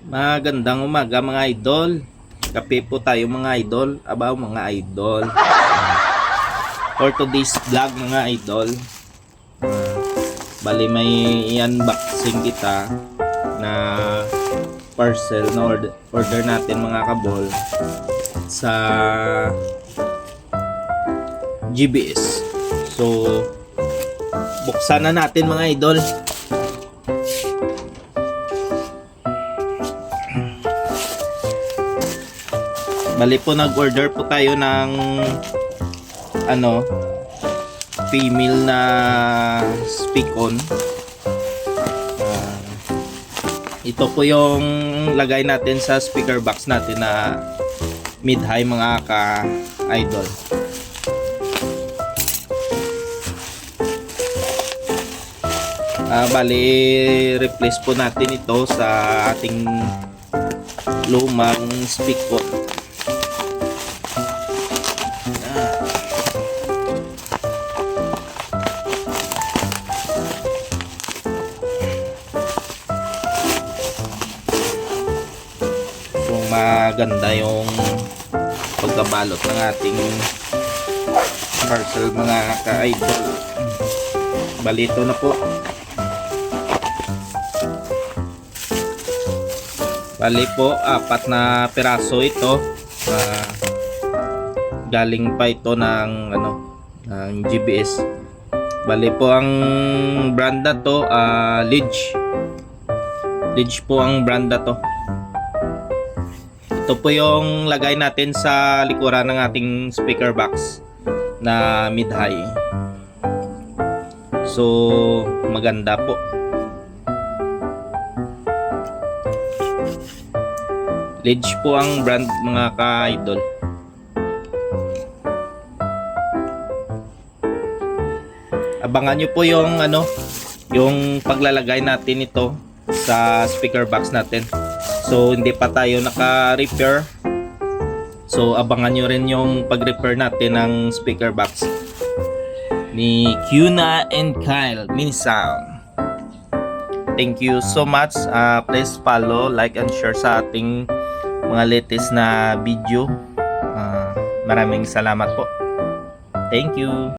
Magandang umaga mga idol. Kape po tayo mga idol. Abaw mga idol. For today's vlog mga idol, bali may i-unboxing kita na parcel na order natin mga kabol sa GBS. So buksan na natin mga idol. Bali po nag-order po tayo ng female na speak-on. Ito po yung lagay natin sa speaker box natin na mid-high mga ka-idol. Bali replace po natin ito sa ating lumang speak-on. Maganda yung pagkabalot ng ating parcel mga ka-idol. Balito na po. Bali po 4 na piraso ito. Galing pa ito ng ng GBS. Bali po ang brand na to Lidge po ang brand na to. Ito po yung lagay natin sa likuran ng ating speaker box na mid-high. So maganda po. Lidge po ang brand mga ka-idol. Abangan nyo po yung yung paglalagay natin ito sa speaker box natin. So hindi pa tayo naka-repair. So abangan nyo rin yung pag-repair natin ng speaker box ni Kuna and Kyle Mini Sound. Thank you so much. Please follow, like and share sa ating mga latest na video. Maraming salamat po. Thank you.